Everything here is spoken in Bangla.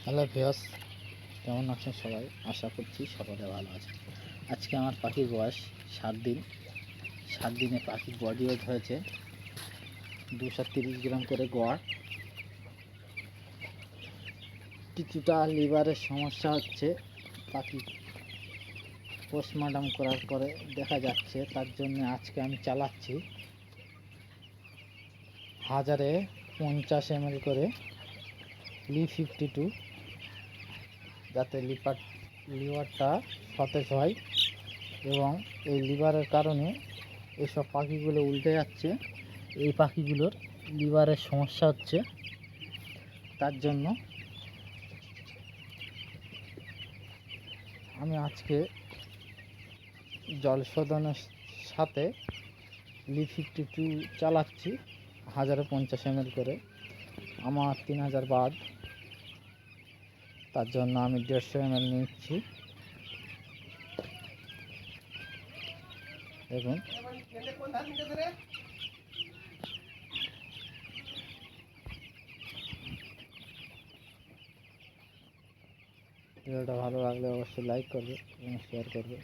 হ্যালো ভিউয়ার্স, কেমন আছেন সবাই? আশা করছি সকলে ভালো আছেন। আজকে আমার পাখির বয়স 7 দিন। 7 দিনে পাখির বডি ওয়েট হয়েছে 230 গ্রাম করে গড়। কিছুটা লিভারের সমস্যা হচ্ছে, পাখি পোস্টমর্টম করার পরে দেখা যাচ্ছে। তার জন্য আজকে আমি চালাচ্ছি 1050 ml করে Li52, যাতে লিভারটা সতেজ হয়। এবং এই লিভারের কারণে এসব পাখিগুলো উল্টে যাচ্ছে। এই পাখিগুলোর লিভারের সমস্যা হচ্ছে, তার জন্য আমি আজকে জল শোধনের সাথে Li52 চালাচ্ছি 1050 ml করে। আমার 3000 বার্ড, তার জন্য আমি 150 ml নিচ্ছি। দেখুন, ভিডিওটা ভালো লাগলে অবশ্যই লাইক করবে এবং শেয়ার করবে।